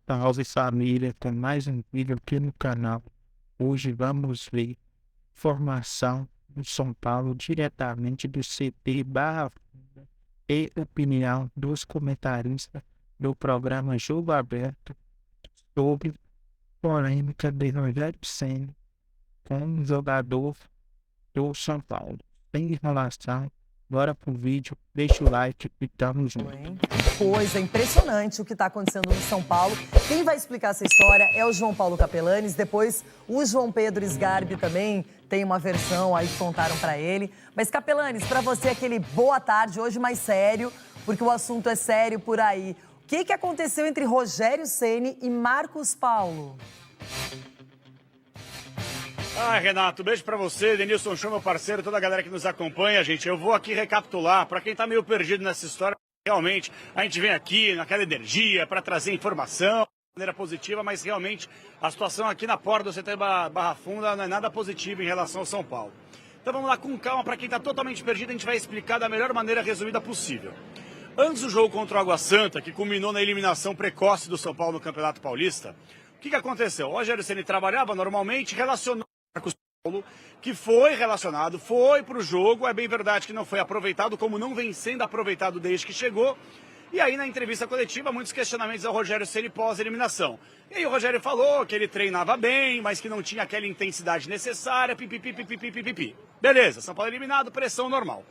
Salve família, com mais um vídeo aqui no canal. Hoje vamos ver formação do São Paulo diretamente do CT Barra Funda e opinião dos comentaristas do programa Jogo Aberto sobre polêmica de Rogério Ceni com um jogador do São Paulo. Sem enrolação, bora pro vídeo, deixa o like e tamo junto. Coisa impressionante o que está acontecendo no São Paulo. Quem vai explicar essa história é o João Paulo Capelanes. Depois, o João Pedro Sgarbi também tem uma versão aí que contaram para ele. Mas, Capelanes, para você, aquele boa tarde, hoje mais sério, porque o assunto é sério por aí. O que aconteceu entre Rogério Ceni e Marcos Paulo? Renato, beijo pra você, Denilson Show, meu parceiro, toda a galera que nos acompanha, gente. Eu vou aqui recapitular, pra quem tá meio perdido nessa história, realmente, a gente vem aqui naquela energia pra trazer informação de maneira positiva, mas realmente a situação aqui na porta do CT Barra Funda não é nada positiva em relação ao São Paulo. Então vamos lá com calma, pra quem tá totalmente perdido, a gente vai explicar da melhor maneira resumida possível. Antes do jogo contra o Água Santa, que culminou na eliminação precoce do São Paulo no Campeonato Paulista, o que aconteceu? O Rogério Ceni trabalhava normalmente, relacionou Marcos Paulo, que foi relacionado, foi para o jogo, é bem verdade que não foi aproveitado, como não vem sendo aproveitado desde que chegou. E aí na entrevista coletiva, muitos questionamentos ao Rogério Ceni pós-eliminação. E aí o Rogério falou que ele treinava bem, mas que não tinha aquela intensidade necessária, pipipi. Beleza, São Paulo eliminado, pressão normal.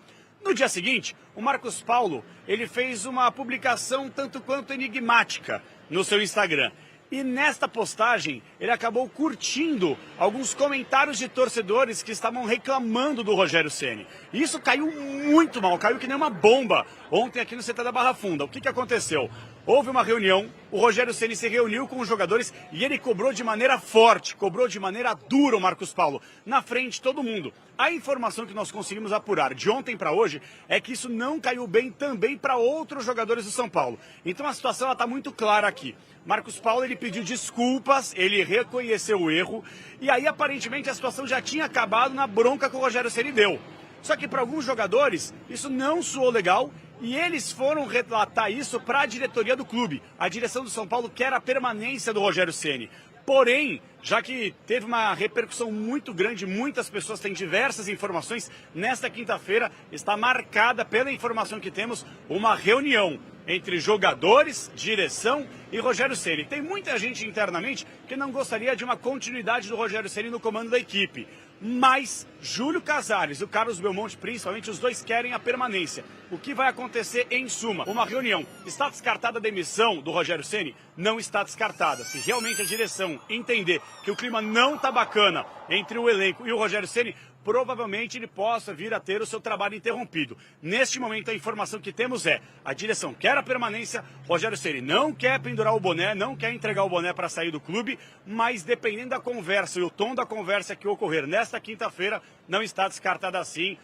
No dia seguinte, o Marcos Paulo, ele fez uma publicação tanto quanto enigmática no seu Instagram. E nesta postagem, ele acabou curtindo alguns comentários de torcedores que estavam reclamando do Rogério Ceni. E isso caiu muito mal, caiu que nem uma bomba ontem aqui no CT da Barra Funda. O que aconteceu? Houve uma reunião, o Rogério Ceni se reuniu com os jogadores e ele cobrou de maneira forte, cobrou de maneira dura o Marcos Paulo, na frente de todo mundo. A informação que nós conseguimos apurar de ontem para hoje é que isso não caiu bem também para outros jogadores do São Paulo. Então a situação está muito clara aqui. Marcos Paulo, ele pediu desculpas, ele reconheceu o erro, e aí aparentemente a situação já tinha acabado na bronca que o Rogério Ceni deu. Só que para alguns jogadores isso não soou legal e eles foram relatar isso para a diretoria do clube. A direção do São Paulo quer a permanência do Rogério Ceni. Porém, já que teve uma repercussão muito grande, muitas pessoas têm diversas informações, nesta quinta-feira está marcada, pela informação que temos, uma reunião entre jogadores, direção e Rogério Ceni. Tem muita gente internamente que não gostaria de uma continuidade do Rogério Ceni no comando da equipe. Mas Júlio Casares e o Carlos Belmonte, principalmente, os dois querem a permanência. O que vai acontecer em suma? Uma reunião. Está descartada a demissão do Rogério Ceni? Não está descartada. Se realmente a direção entender que o clima não está bacana entre o elenco e o Rogério Ceni, provavelmente ele possa vir a ter o seu trabalho interrompido. Neste momento, a informação que temos é: a direção quer a permanência, Rogério Ceni não quer pendurar o boné, não quer entregar o boné para sair do clube, mas dependendo da conversa e o tom da conversa que ocorrer nesta quinta-feira, não está descartada assim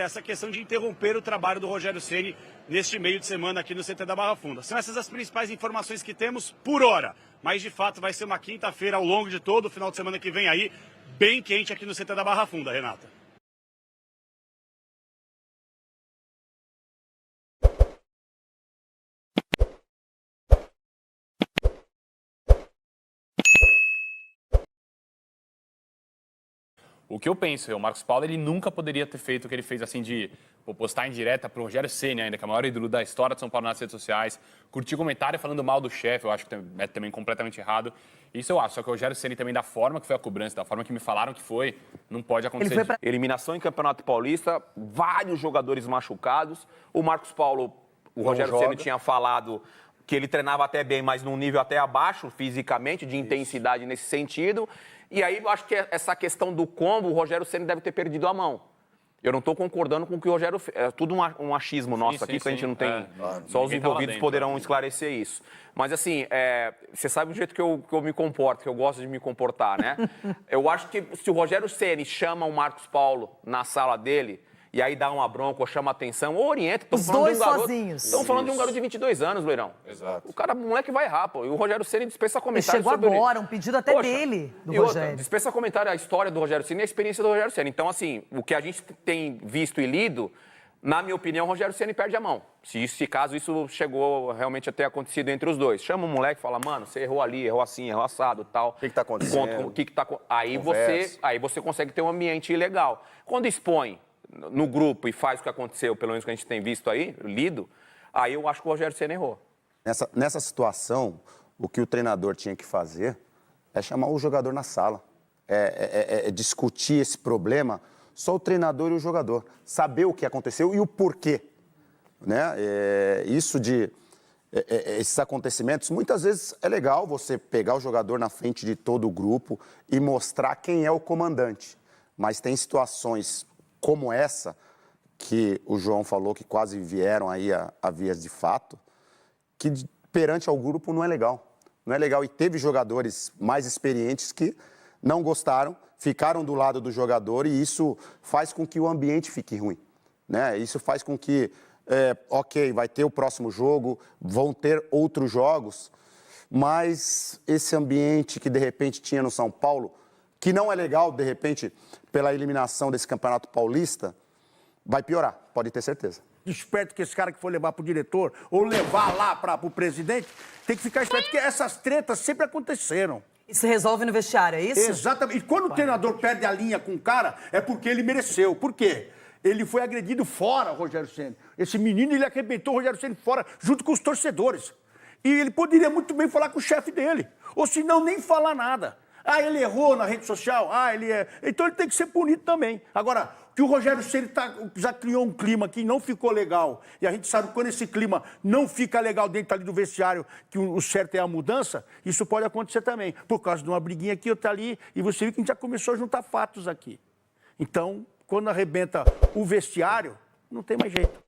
essa questão de interromper o trabalho do Rogério Ceni neste meio de semana aqui no CT da Barra Funda. São essas as principais informações que temos por hora, mas de fato vai ser uma quinta-feira ao longo de todo o final de semana que vem aí, bem quente aqui no CT da Barra Funda, Renata. O que eu penso, o Marcos Paulo, ele nunca poderia ter feito o que ele fez, assim, de postar em direta pro Rogério Ceni ainda, que é o maior ídolo da história de São Paulo nas redes sociais, curtir comentário falando mal do chefe, eu acho que é também completamente errado. Isso eu acho, só que o Rogério Ceni também, da forma que foi a cobrança, da forma que me falaram que foi, não pode acontecer. Eliminação em Campeonato Paulista, vários jogadores machucados. O Marcos Paulo, o Rogério Ceni tinha falado que ele treinava até bem, mas num nível até abaixo fisicamente, de intensidade nesse sentido. E aí eu acho que essa questão do combo, o Rogério Ceni deve ter perdido a mão. Eu não estou concordando com o que o Rogério fez. É tudo um achismo nosso aqui, que a gente não tem... Só os envolvidos poderão esclarecer isso. Mas, assim, você sabe o jeito que eu me comporto, que eu gosto de me comportar, né? Eu acho que se o Rogério Ceni chama o Marcos Paulo na sala dele, e aí dá uma bronca ou chama atenção, ou orienta. Os dois sozinhos. Estamos falando de um garoto de 22 anos, Loirão. Exato. O moleque vai rápido. E o Rogério Ceni dispensa Ele comentários chegou sobre agora, um pedido até dele, do Rogério. Dispensa comentário a história do Rogério Ceni e a experiência do Rogério Ceni. Então, assim, o que a gente tem visto e lido Na minha opinião, o Rogério Ceni perde a mão. Se caso isso chegou realmente a ter acontecido entre os dois. Chama o moleque e fala, mano, você errou ali, errou assim, errou assado e tal. O que tá acontecendo? Aí você consegue ter um ambiente legal. Quando expõe no grupo e faz o que aconteceu, pelo menos que a gente tem visto aí, lido, aí eu acho que o Rogério Ceni errou. Nessa situação, o que o treinador tinha que fazer é chamar o jogador na sala. É discutir esse problema, só o treinador e o jogador. Saber o que aconteceu e o porquê. Né? Esses acontecimentos, muitas vezes é legal você pegar o jogador na frente de todo o grupo e mostrar quem é o comandante. Mas tem situações como essa, que o João falou que quase vieram aí a vias de fato, que perante ao grupo não é legal. Não é legal. E teve jogadores mais experientes que não gostaram, ficaram do lado do jogador e isso faz com que o ambiente fique ruim. Né? Isso faz com que, ok, vai ter o próximo jogo, vão ter outros jogos, mas esse ambiente que de repente tinha no São Paulo, que não é legal, de repente, pela eliminação desse Campeonato Paulista, vai piorar, pode ter certeza. Esperto que esse cara que for levar para o diretor ou levar lá para o presidente, tem que ficar esperto, porque essas tretas sempre aconteceram. E se resolve no vestiário, é isso? Exatamente. E quando o treinador perde a linha com o cara, é porque ele mereceu. Por quê? Ele foi agredido fora, o Rogério Ceni. Esse menino, ele arrebentou o Rogério Ceni fora, junto com os torcedores. E ele poderia muito bem falar com o chefe dele. Ou se não, nem falar nada. Ah, ele errou na rede social. Ah, ele é... Então ele tem que ser punido também. Agora, que o Rogério Ceni já criou um clima que não ficou legal. E a gente sabe que quando esse clima não fica legal dentro ali do vestiário, que o certo é a mudança, isso pode acontecer também. Por causa de uma briguinha aqui, outra ali. E você viu que a gente já começou a juntar fatos aqui. Então, quando arrebenta o vestiário, não tem mais jeito.